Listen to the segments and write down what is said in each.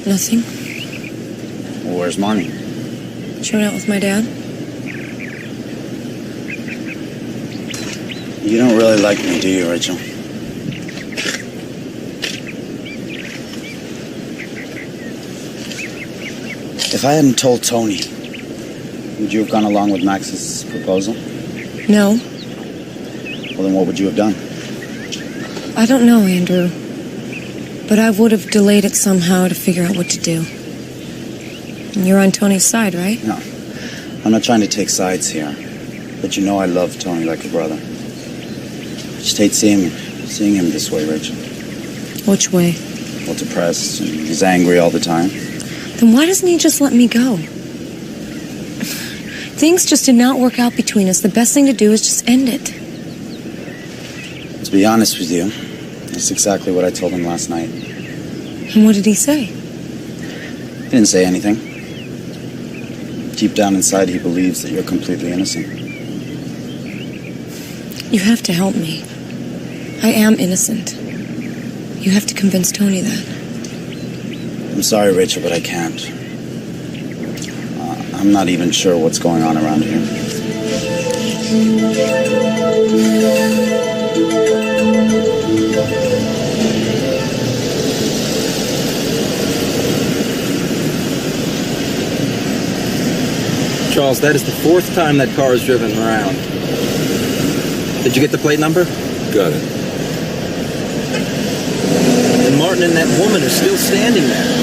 Nothing. Well, where's Marnie? She went out with my dad. You don't really like me, do you, Rachel? If I hadn't told Tony, would you have gone along with Max's proposal? No. Well, then what would you have done? I don't know, Andrew. But I would have delayed it somehow to figure out what to do. And you're on Tony's side, right? No. I'm not trying to take sides here. But you know I love Tony like a brother. I just hate seeing him this way, Rachel. Which way? Well, depressed, and he's angry all the time. Then why doesn't he just let me go? Things just did not work out between us. The best thing to do is just end it. To be honest with you, that's exactly what I told him last night. And what did he say? He didn't say anything. Deep down inside, he believes that you're completely innocent. You have to help me. I am innocent. You have to convince Tony that. I'm sorry, Rachel, but I can't. I'm not even sure what's going on around here. Charles, that is the 4th time that car is driven around. Did you get the plate number? Got it. And Martin and that woman are still standing there.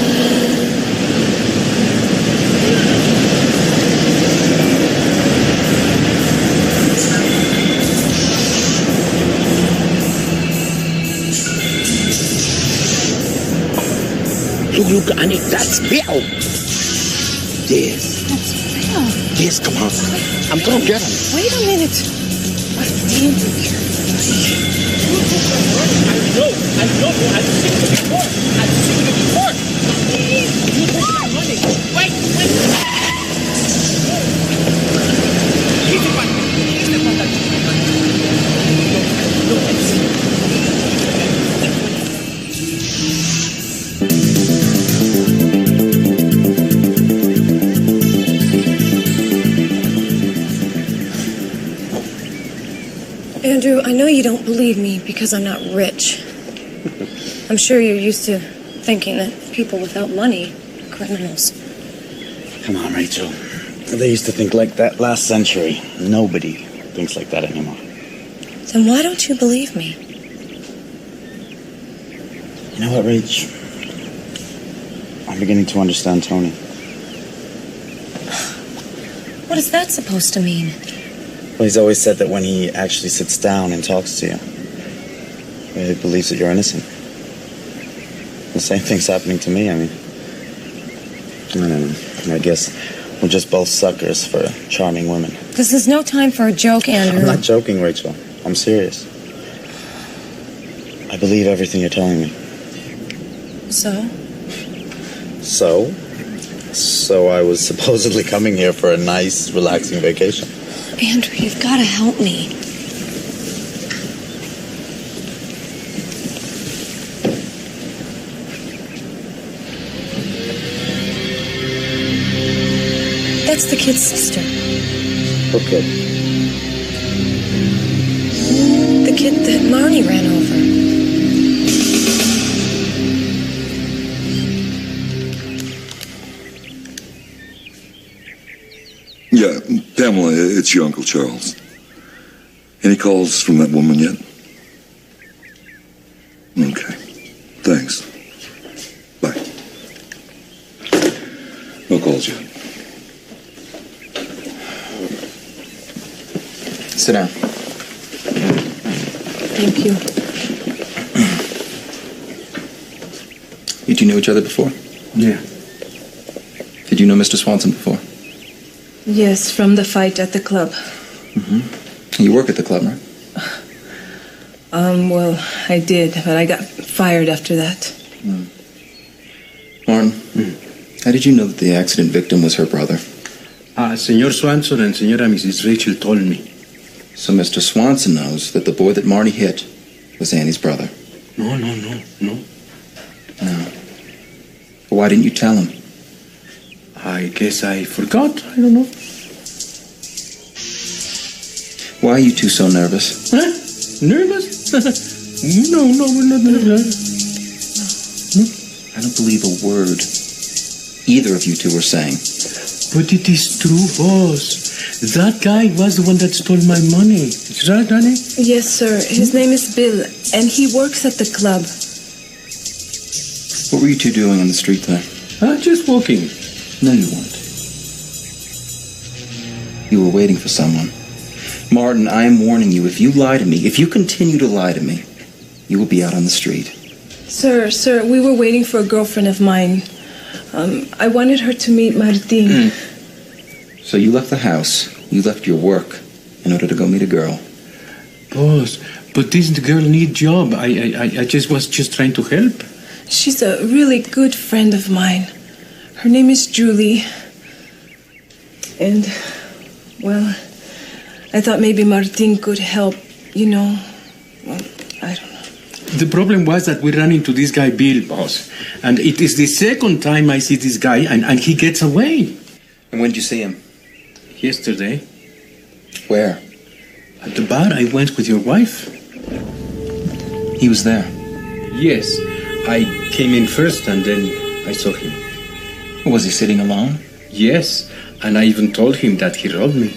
Look, Annie, that's Bill. Yes. That's Bill. Yes, come on. I'm gonna get him. Wait a minute. Andrew, I know. I've seen you before. You take my money. Wait. Andrew, I know you don't believe me because I'm not rich. I'm sure you're used to thinking that people without money are criminals. Come on, Rachel. They used to think like that last century. Nobody thinks like that anymore. Then why don't you believe me? You know what, Rach? I'm beginning to understand Tony. What is that supposed to mean? Well, he's always said that when he actually sits down and talks to you, he believes that you're innocent. The same thing's happening to me. I mean, I don't know. I guess we're just both suckers for charming women. This is no time for a joke, Andrew. I'm not joking, Rachel. I'm serious. I believe everything you're telling me. So? So I was supposedly coming here for a nice, relaxing vacation. Andrew, you've got to help me. That's the kid's sister. What kid? The kid that Marnie ran over. Yeah, Pamela, it's your Uncle Charles. Any calls from that woman yet? Okay. Thanks. Bye. No calls yet. Sit down. Thank you. You two knew each other before? Yeah. Did you know Mr. Swanson before? Yes, from the fight at the club. Mm-hmm. You work at the club, right? Well, I did, but I got fired after that. Martin, how did you know that the accident victim was her brother? Señor Swanson and Señora Mrs. Rachel told me. So Mr. Swanson knows that the boy that Marnie hit was Annie's brother? No. No. Why didn't you tell him? I guess I forgot. I don't know. Why are you two so nervous? Huh? Nervous? No, we're not nervous. No, I don't believe a word either of you two were saying. But it is true, boss. That guy was the one that stole my money. Is that right, honey? Yes, sir. His name is Bill, and he works at the club. What were you two doing on the street there? Just walking. No, you weren't. You were waiting for someone. Martin, I am warning you, if you lie to me, if you continue to lie to me, you will be out on the street. Sir, we were waiting for a girlfriend of mine. I wanted her to meet Martin. So you left the house, you left your work, in order to go meet a girl. Boss, but doesn't the girl need job? I just was trying to help. She's a really good friend of mine. Her name is Julie. And, well, I thought maybe Martin could help, you know. Well, I don't know. The problem was that we ran into this guy, Bill, boss. And it is the second time I see this guy, and he gets away. And when did you see him? Yesterday. Where? At the bar I went with your wife. He was there. Yes. I came in first, and then I saw him. Was he sitting alone? Yes. And I even told him that he robbed me.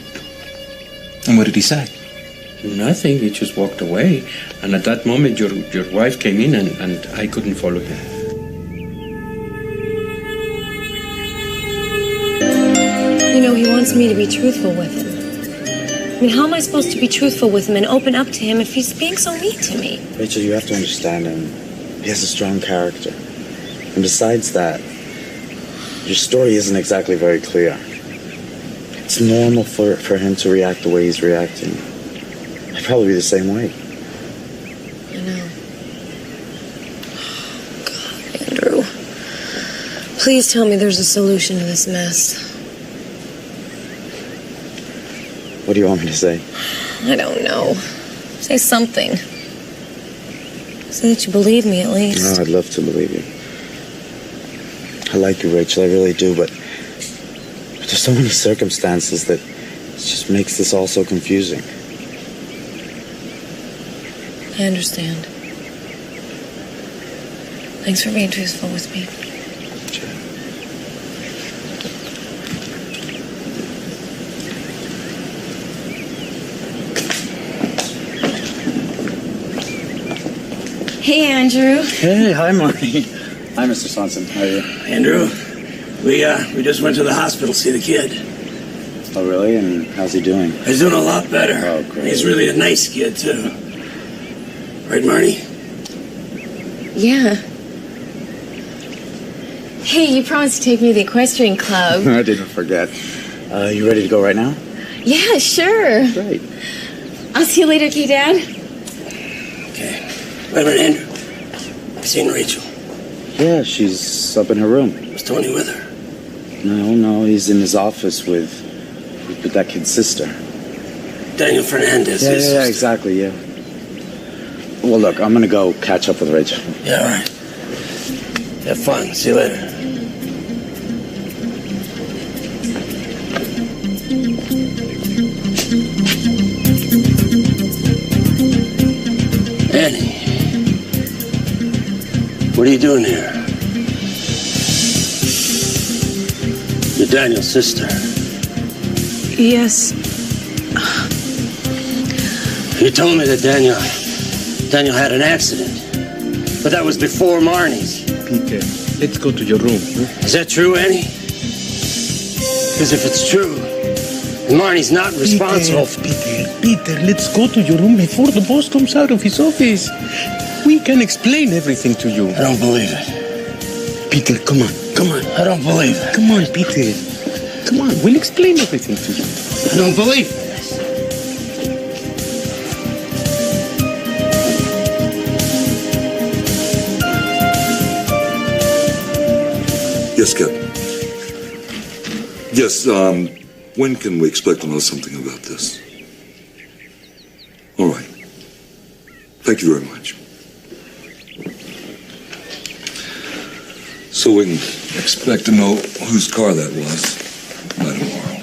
And what did he say? Nothing. He just walked away. And at that moment, your wife came in, and I couldn't follow him. You know, he wants me to be truthful with him. I mean, how am I supposed to be truthful with him and open up to him if he's being so mean to me? Rachel, you have to understand him. He has a strong character. And besides that, your story isn't exactly very clear. It's normal for him to react the way he's reacting. I'd probably be the same way. I know. God, Andrew. Please tell me there's a solution to this mess. What do you want me to say? I don't know. Say something. Say that you believe me, at least. Oh, I'd love to believe you. I like you, Rachel, I really do, but there's so many circumstances that it just makes this all so confusing. I understand. Thanks for being truthful with me. Hey, Andrew. Hey, hi, Marty. Hi, Mr. Swanson. How are you? Andrew, we just went to the hospital to see the kid. Oh, really? And how's he doing? He's doing a lot better. Oh, great. He's really a nice kid, too. Right, Marty? Yeah. Hey, you promised to take me to the equestrian club. I didn't forget. You ready to go right now? Yeah, sure. Great. I'll see you later, okay, Dad? Okay. Wait a minute, Andrew. I've seen Rachel. Yeah, she's up in her room. Was Tony with her? No, he's in his office with that kid's sister. Daniel Fernandez. Yeah, his yeah, sister. exactly, yeah. Well, look, I'm gonna go catch up with Rachel. Yeah, all right. Have fun. See you later. Annie, what are you doing here? You're Daniel's sister. Yes. You told me that Daniel had an accident, but that was before Marnie's. Peter, let's go to your room. Is that true, Annie? Because if it's true, then Marnie's not responsible. Peter, let's go to your room before the boss comes out of his office. We can explain everything to you. I don't believe it. Peter, come on. I don't believe it. Come on, Peter. Come on, we'll explain everything to you. I don't believe it. Yes, Captain. Yes, when can we expect to know something about this? All right. Thank you very much. So So we can expect to know whose car that was by tomorrow.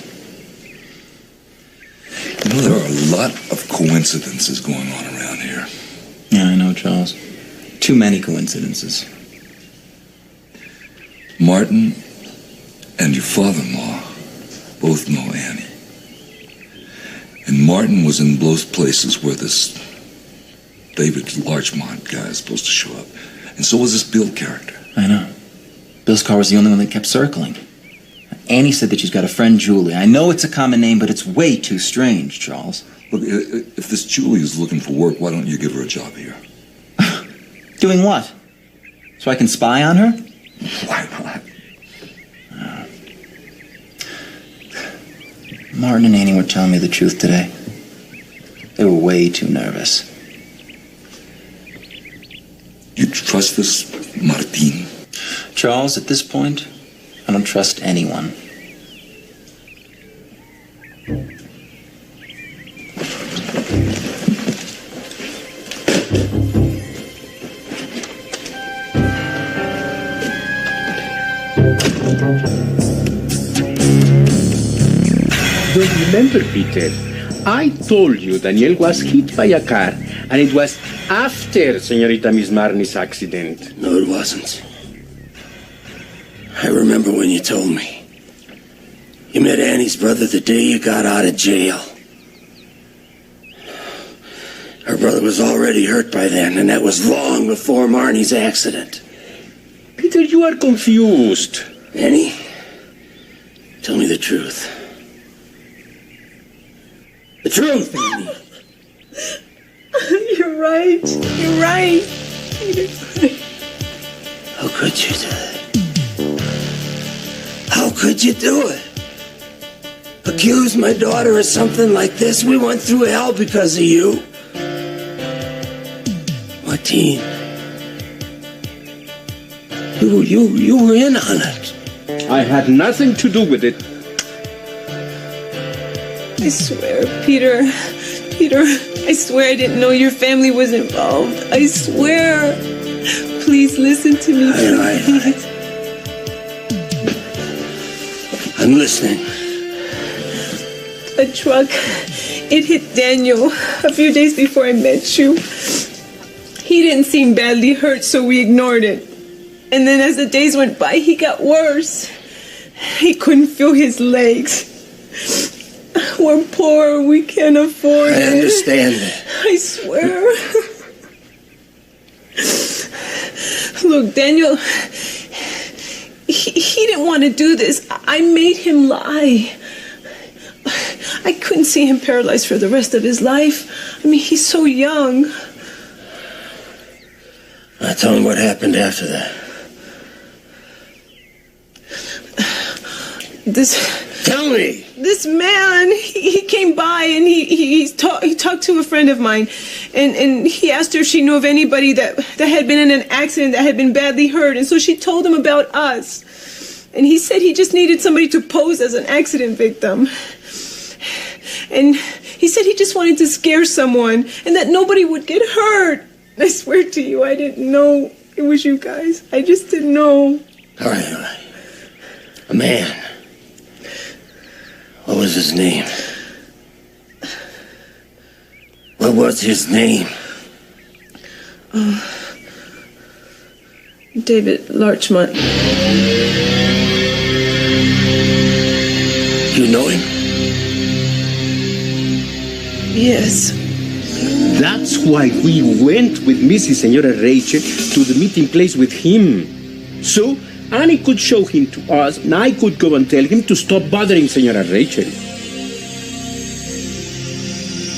You know, there are a lot of coincidences going on around here. Yeah, I know, Charles. Too many coincidences. Martin and your father-in-law both know Annie. And Martin was in both places where this David Larchmont guy is supposed to show up. And so was this Bill character. I know. Bill's car was the only one that kept circling. Annie said that she's got a friend, Julie. I know it's a common name, but it's way too strange, Charles. Look, if this Julie is looking for work, why don't you give her a job here? Doing what? So I can spy on her? Why not? Martin and Annie were telling me the truth today. They were way too nervous. You trust this Martin? Charles, at this point, I don't trust anyone. Well, remember, Peter, I told you Daniel was hit by a car, and it was after Señorita Miss Marnie's accident. No, it wasn't. I remember when you told me. You met Annie's brother the day you got out of jail. Her brother was already hurt by then, and that was long before Marnie's accident. Peter, you are confused. Annie, tell me the truth. The truth, Annie. You're right. You're right. How could you do that? How could you do it? Accuse my daughter of something like this? We went through hell because of you. Martine, you were in on it. I had nothing to do with it. I swear, Peter, I swear I didn't know your family was involved. I swear. Please listen to me. Please. I'm listening. A truck, it hit Daniel a few days before I met you. He didn't seem badly hurt, so we ignored it. And then as the days went by, he got worse. He couldn't feel his legs. We're poor, we can't afford it. I understand that. I swear. Look, Daniel, he didn't want to do this. I made him lie. I couldn't see him paralyzed for the rest of his life. I mean, he's so young. Now tell him what happened after that. Tell me! This man, he came by and he talked to a friend of mine, and he asked her if she knew of anybody that had been in an accident, that had been badly hurt, and so she told him about us. And he said he just needed somebody to pose as an accident victim. And he said he just wanted to scare someone and that nobody would get hurt. I swear to you, I didn't know it was you guys. I just didn't know. All right. A man. What was his name? What was his name? David Larchmont. You know him? Yes. That's why we went with Mrs. Senora Rachel to the meeting place with him. So Annie could show him to us, and I could go and tell him to stop bothering Senora Rachel.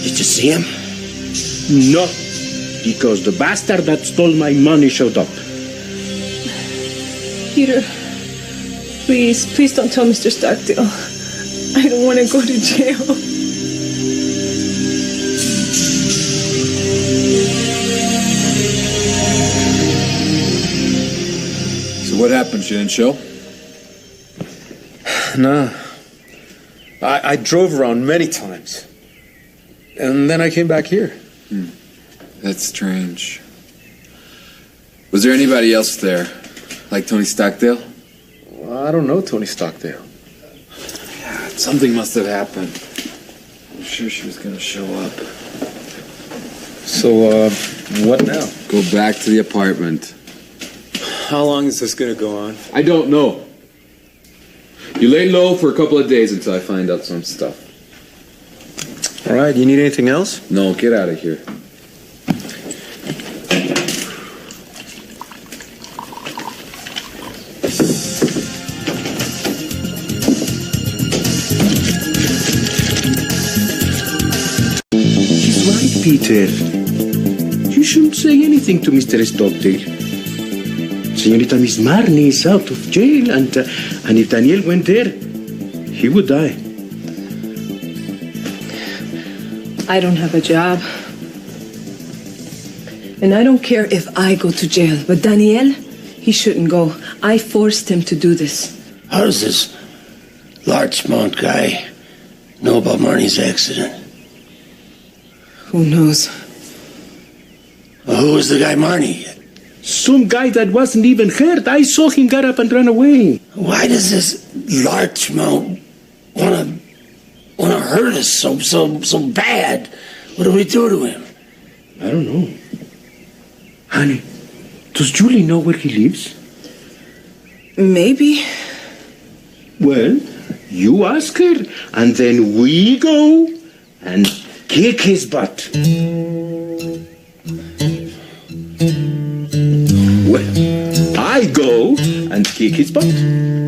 Did you see him? No, because the bastard that stole my money showed up. Peter, please don't tell Mr. Stockdail. I don't want to go to jail. What happened? She didn't show? No. I drove around many times. And then I came back here. That's strange. Was there anybody else there? Like Tony Stockdail? Well, I don't know Tony Stockdail. Yeah, something must have happened. I'm sure she was gonna show up. So, what now? Go back to the apartment. How long is this gonna go on? I don't know. You lay low for a couple of days until I find out some stuff. All right, you need anything else? No, get out of here. He's right, Peter. You shouldn't say anything to Mr. Stockdail. Señorita Miss Marnie is out of jail, and if Daniel went there, he would die. I don't have a job. And I don't care if I go to jail, but Daniel, he shouldn't go. I forced him to do this. How does this Larchmont guy know about Marnie's accident? Who knows? Well, who was the guy Marnie? Some guy that wasn't even hurt. I saw him get up and run away. Why does this Larchmont wanna hurt us so bad? What do we do to him? I don't know. Honey, does Julie know where he lives? Maybe. Well, you ask her, and then we go and kick his butt. Well, I go and kick his butt.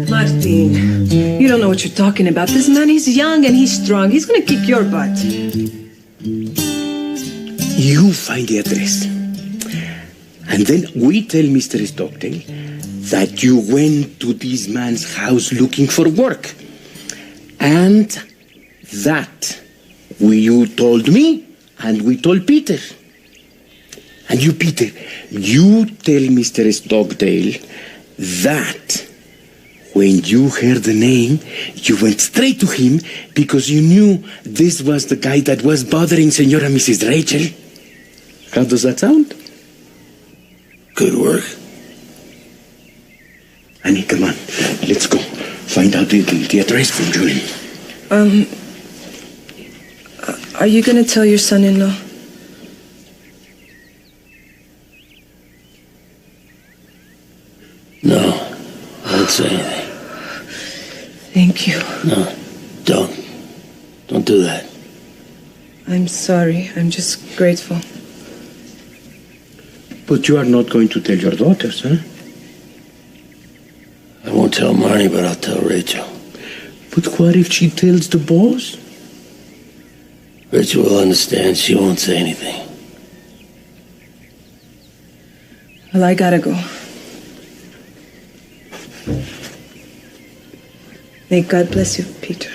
Martin, you don't know what you're talking about. This man, he's young and he's strong. He's gonna kick your butt. You find the address. And then we tell Mr. Stockdail that you went to this man's house looking for work. And that you told me and we told Peter. And you, Peter, you tell Mr. Stockdail that when you heard the name, you went straight to him because you knew this was the guy that was bothering Senora Mrs. Rachel. How does that sound? Good work. Annie, come on. Let's go. Find out the address from Julie. Are you gonna tell your son-in-law? No, I won't say anything. Thank you. No, don't. Don't do that. I'm sorry. I'm just grateful. But you are not going to tell your daughters, huh? I won't tell Marnie, but I'll tell Rachel. But what if she tells the boss? Rachel will understand. She won't say anything. Well, I gotta go. May God bless you, Peter.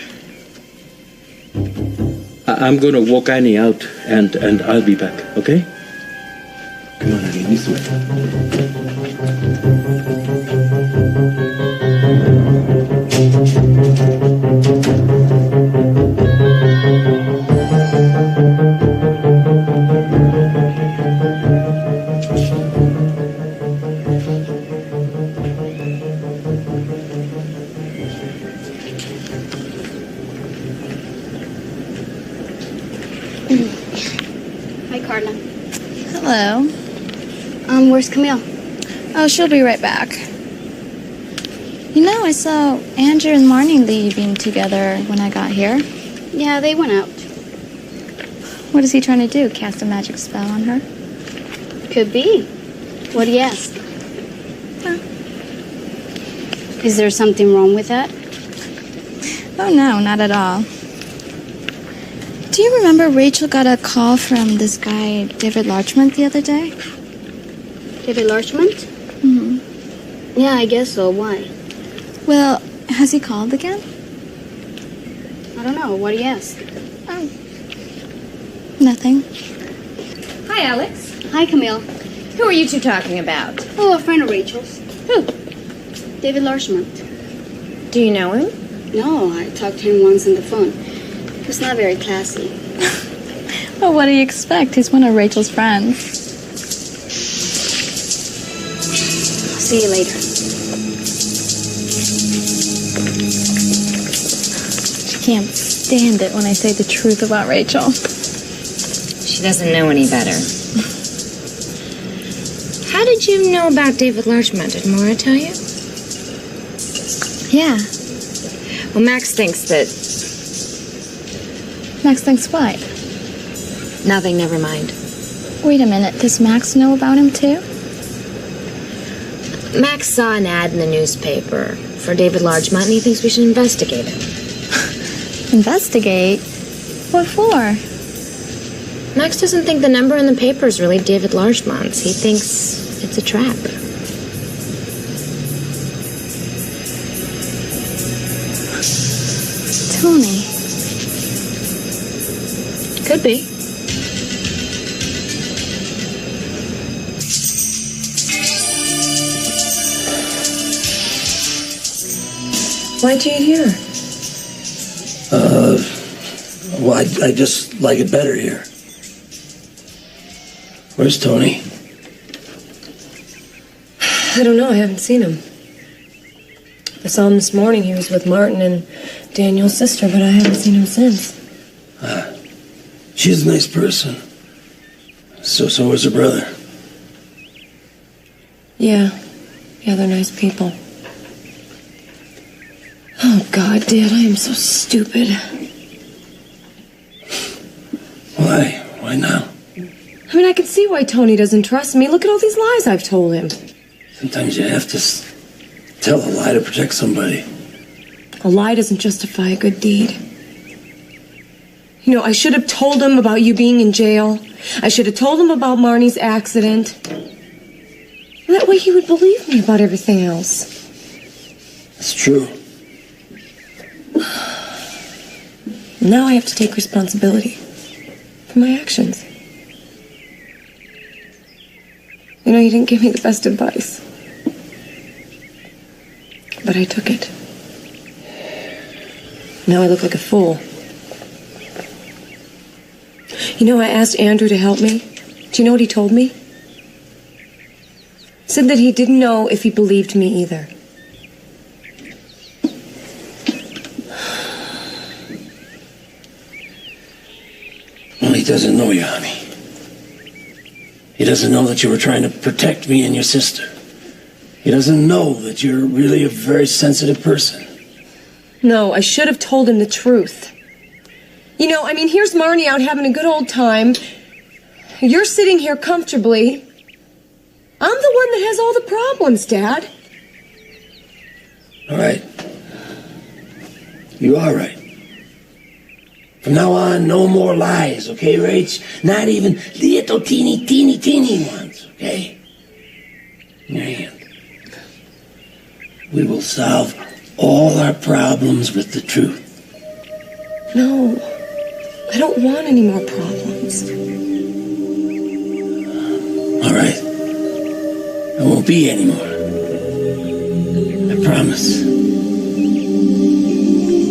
I'm gonna walk Annie out, and I'll be back, okay? Come on, Annie, this way. Hi, Carla. Hello. Where's Camille? Oh, she'll be right back. You know, I saw Andrew and Marnie leaving together when I got here. Yeah, they went out. What is he trying to do? Cast a magic spell on her? Could be. What do you ask? Huh. Is there something wrong with that? Oh, no, not at all. Do you remember Rachel got a call from this guy, David Larchmont, the other day? David Larchmont? Mm-hmm. Yeah, I guess so. Why? Well, has he called again? I don't know. What do you ask? Oh. Nothing. Hi, Alex. Hi, Camille. Who are you two talking about? Oh, a friend of Rachel's. Who? David Larchmont. Do you know him? No, I talked to him once on the phone. He's not very classy. Well, what do you expect? He's one of Rachel's friends. I'll see you later. can't stand it when I say the truth about Rachel. She doesn't know any better. How did you know about David Larchmont? Did Maura tell you? Yeah. Well, Max thinks that... Max thinks what? Nothing, never mind. Wait a minute, does Max know about him too? Max saw an ad in the newspaper for David Larchmont, and he thinks we should investigate it. Investigate? What for? Max doesn't think the number in the paper is really David Larchmont's. He thinks it's a trap. Tony. Could be. Why'd you eat here? Well, I just like it better here. Where's Tony? I don't know. I haven't seen him. I saw him this morning. He was with Martin and Daniel's sister, but I haven't seen him since. She's a nice person. So was her brother. Yeah, they're nice people. Oh, God, Dad, I am so stupid. Why? Why now? I mean, I can see why Tony doesn't trust me. Look at all these lies I've told him. Sometimes you have to tell a lie to protect somebody. A lie doesn't justify a good deed. You know, I should have told him about you being in jail. I should have told him about Marnie's accident. That way he would believe me about everything else. It's true. Now I have to take responsibility for my actions. You know, you didn't give me the best advice. But I took it. Now I look like a fool. You know, I asked Andrew to help me. Do you know what he told me? Said that he didn't know if he believed me either. Well, he doesn't know you, honey. He doesn't know that you were trying to protect me and your sister. He doesn't know that you're really a very sensitive person. No, I should have told him the truth. You know, I mean, here's Marnie out having a good old time. You're sitting here comfortably. I'm the one that has all the problems, Dad. All right. You are right. From now on, no more lies, okay, Rach? Not even little teeny ones, okay? In your hand. We will solve all our problems with the truth. No, I don't want any more problems. All right. There won't be any more. I promise.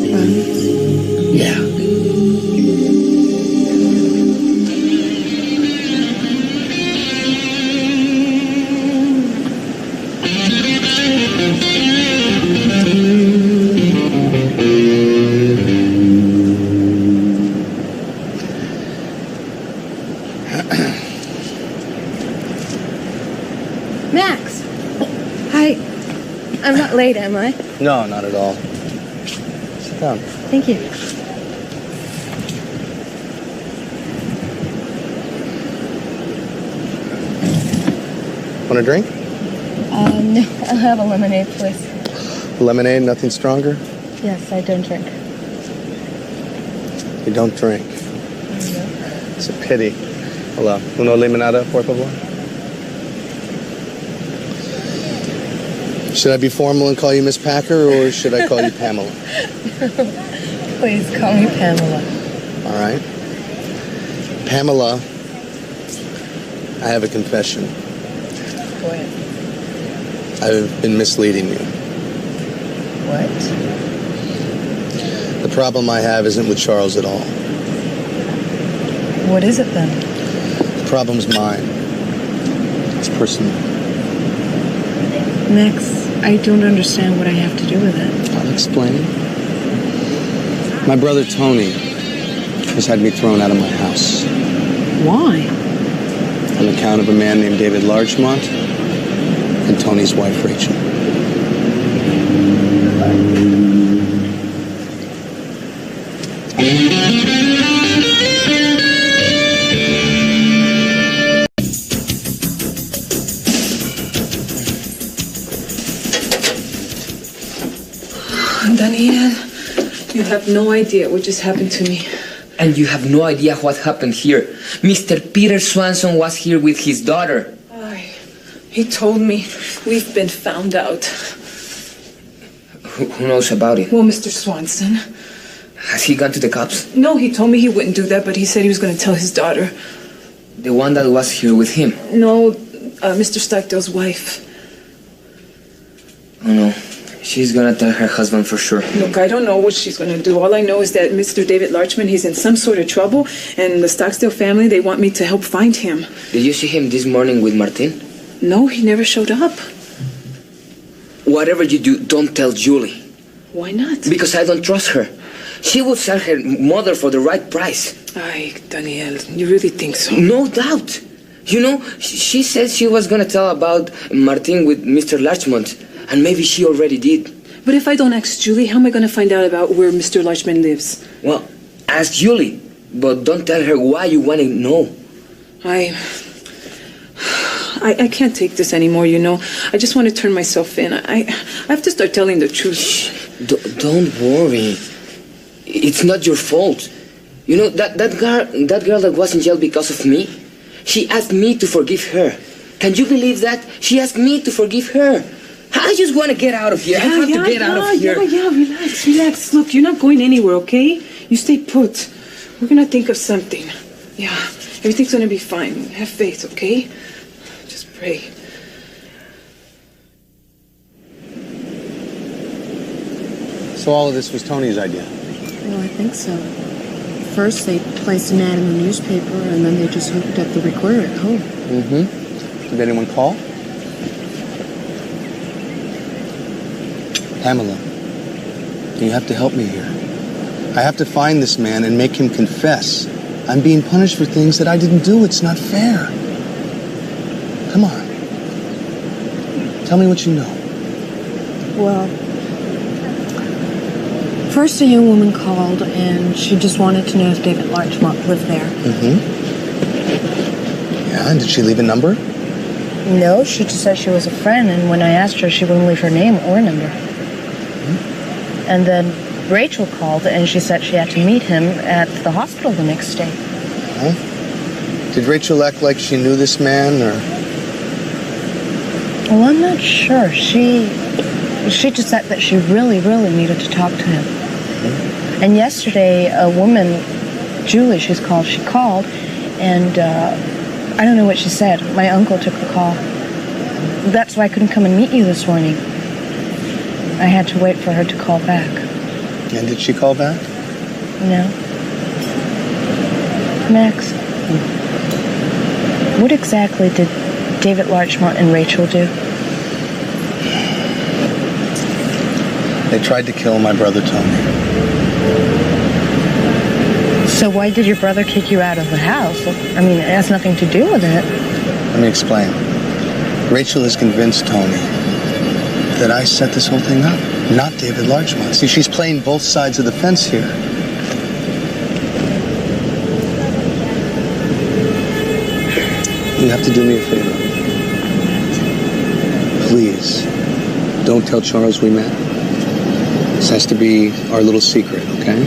Promise? Yeah. Max! Hi. I'm not late, am I? No, not at all. Sit down. Thank you. Want a drink? No, I'll have a lemonade, please. Lemonade, nothing stronger? Yes, I don't drink. You don't drink. It's a pity. Hola. Uno limonada, por favor? Should I be formal and call you Miss Packer, or should I call you Pamela? Please call me Pamela. All right. Pamela, I have a confession. Go ahead. I've been misleading you. What? The problem I have isn't with Charles at all. What is it then? The problem's mine. It's personal. Max, I don't understand what I have to do with it. I'll explain. My brother Tony has had me thrown out of my house. Why? On account of a man named David Larchmont and Tony's wife, Rachel. Daniel, you have no idea what just happened to me. And you have no idea what happened here. Mr. Peter Swanson was here with his daughter. He told me we've been found out. Who knows about it? Well, Mr. Swanson. Has he gone to the cops? No, he told me he wouldn't do that, but he said he was going to tell his daughter. The one that was here with him? No, Mr. Stockdail's wife. Oh, no. She's gonna tell her husband for sure. Look, I don't know what she's gonna do. All I know is that Mr. David Larchmont, he's in some sort of trouble, and the Stockdail family, they want me to help find him. Did you see him this morning with Martin? No, he never showed up. Whatever you do, don't tell Julie. Why not? Because I don't trust her. She would sell her mother for the right price. Ay, Daniel, you really think so? No doubt. You know, she said she was gonna tell about Martin with Mr. Larchmont. And maybe she already did. But if I don't ask Julie, how am I going to find out about where Mr. Larchmont lives? Well, ask Julie, but don't tell her why you want to know. I can't take this anymore, you know. I just want to turn myself in. I have to start telling the truth. Don't worry. It's not your fault. You know, that girl that was in jail because of me, she asked me to forgive her. Can you believe that? She asked me to forgive her. I just want to get out of here. I have to get out of here. Yeah, relax. Look, you're not going anywhere, okay? You stay put. We're going to think of something. Yeah, everything's going to be fine. Have faith, okay? Just pray. So all of this was Tony's idea? Well, I think so. First, they placed an ad in the newspaper, and then they just hooked up the recorder at home. Mm-hmm. Did anyone call? Pamela, you have to help me here. I have to find this man and make him confess. I'm being punished for things that I didn't do. It's not fair. Come on. Tell me what you know. Well, first a young woman called, and she just wanted to know if David Larchmont lived there. Mm-hmm. Yeah, and did she leave a number? No, she just said she was a friend, and when I asked her, she wouldn't leave her name or number. And then Rachel called, and she said she had to meet him at the hospital the next day. Huh? Did Rachel act like she knew this man, or? Well, I'm not sure. She just said that she really, really needed to talk to him. Mm-hmm. And yesterday, a woman, Julie, she called, and I don't know what she said. My uncle took the call. That's why I couldn't come and meet you this morning. I had to wait for her to call back. And did she call back? No. Max, what exactly did David Larchmont and Rachel do? They tried to kill my brother Tony. So why did your brother kick you out of the house? I mean, it has nothing to do with it. Let me explain. Rachel has convinced Tony that I set this whole thing up, not David Larchmont. See, she's playing both sides of the fence here. You have to do me a favor. Please, don't tell Charles we met. This has to be our little secret, okay?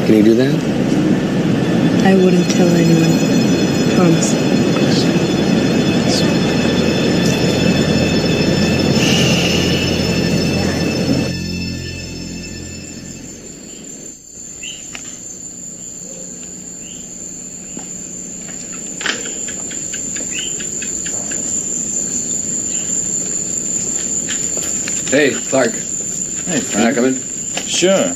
Can you do that? I wouldn't tell anyone. Promise. Hey, Clark. Hey, Can I come in? Sure.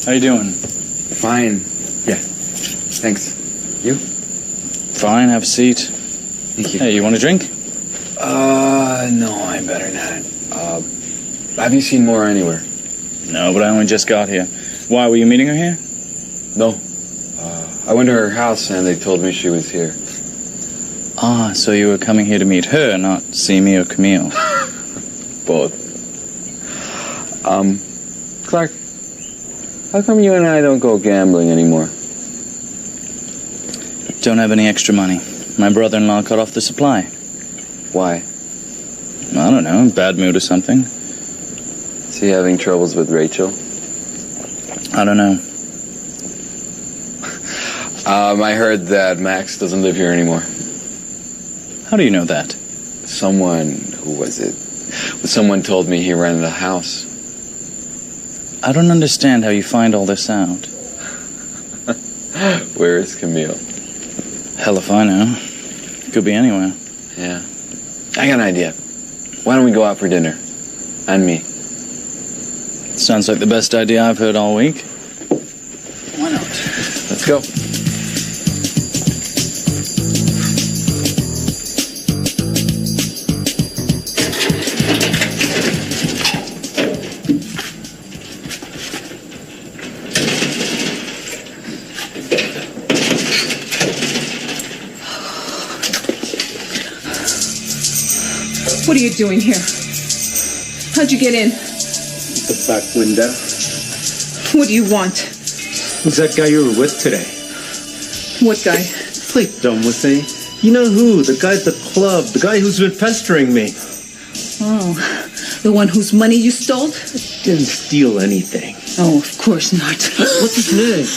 How you doing? Fine. Yeah. Thanks. You? Fine, have a seat. Thank you. Hey, you want a drink? No, I better not. Have you seen Maura anywhere? No, but I only just got here. Why, were you meeting her here? No. I went to her house and they told me she was here. Ah, so you were coming here to meet her, not see me or Camille. Both. Clark, how come you and I don't go gambling anymore? Don't have any extra money. My brother-in-law cut off the supply. Why? I don't know, bad mood or something. Is he having troubles with Rachel? I don't know. I heard that Max doesn't live here anymore. How do you know that? Who was it? Someone told me he rented a house. I don't understand how you find all this out. Where is Camille? Hell if I know. Could be anywhere. Yeah. I got an idea. Why don't we go out for dinner? And me. Sounds like the best idea I've heard all week. Why not? Let's go. What are you doing here? How'd you get in? The back window. What do you want? Who's that guy you were with today? What guy? Play dumb with me. You know who? The guy at the club. The guy who's been pestering me. Oh, the one whose money you stole? Didn't steal anything. Oh, of course not. What's his name?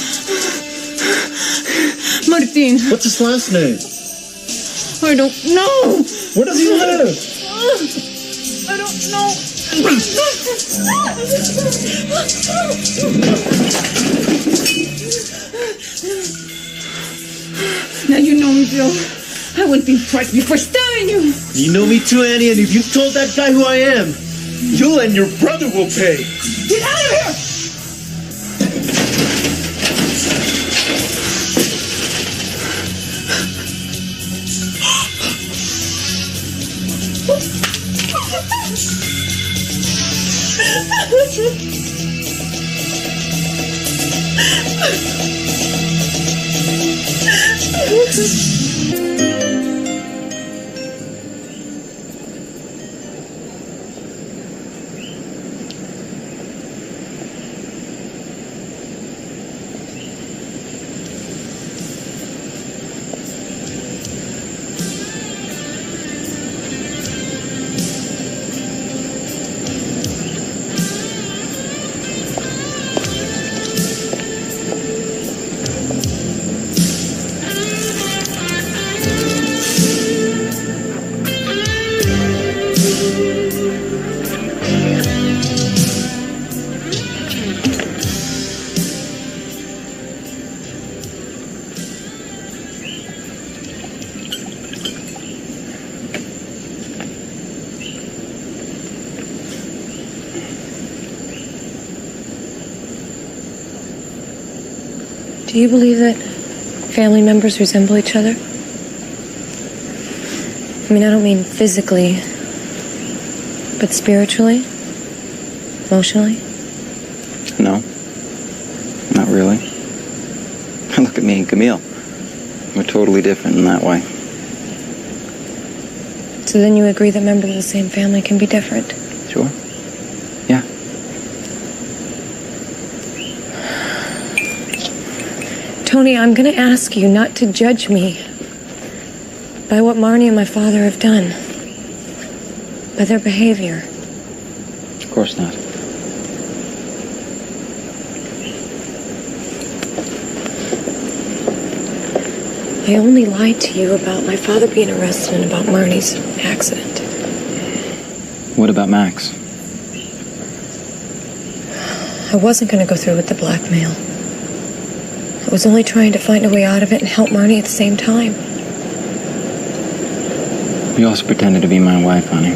Martin. What's his last name? I don't know. Where does he live? I don't know. Now you know me, Bill. I wouldn't think twice before stabbing you. You know me too, Annie, and if you told that guy who I am, you and your brother will pay. Get out of here! Do you believe that family members resemble each other? I mean, I don't mean physically, but spiritually? Emotionally? No. Not really. Look at me and Camille. We're totally different in that way. So then you agree that members of the same family can be different? Sure. Yeah. Tony, I'm going to ask you not to judge me by what Marnie and my father have done, by their behavior. Of course not. I only lied to you about my father being arrested and about Marnie's accident. What about Max? I wasn't going to go through with the blackmail. I was only trying to find a way out of it and help Marnie at the same time. You also pretended to be my wife, honey.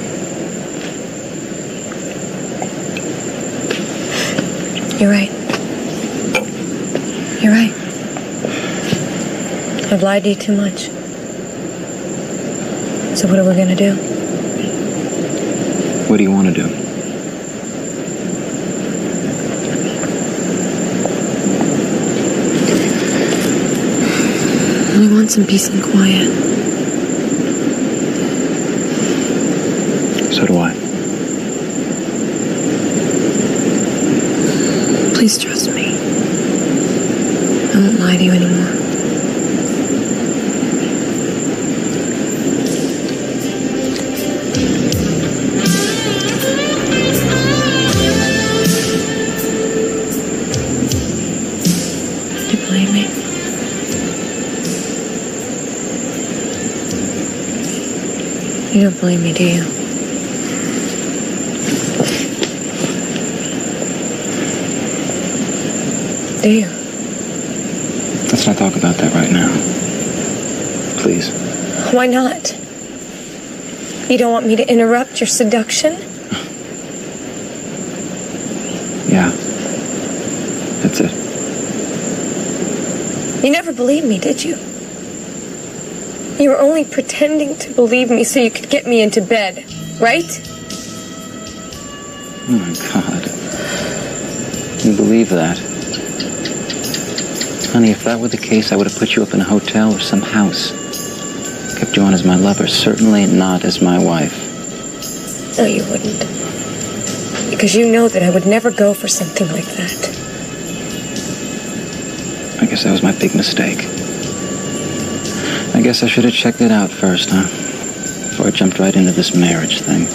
You're right. You're right. I've lied to you too much. So what are we going to do? What do you want to do? want some peace and quiet. So do I. Please trust me. I won't lie to you anymore. Do you believe me? You don't believe me, do you? Do you? Let's not talk about that right now. Please. Why not? You don't want me to interrupt your seduction? Yeah. That's it. You never believed me, did you? You were only pretending to believe me so you could get me into bed, right? Oh my God. You believe that? Honey, if that were the case, I would have put you up in a hotel or some house. Kept you on as my lover, certainly not as my wife. No, you wouldn't. Because you know that I would never go for something like that. I guess that was my big mistake. I guess I should have checked it out first, huh? Before I jumped right into this marriage thing.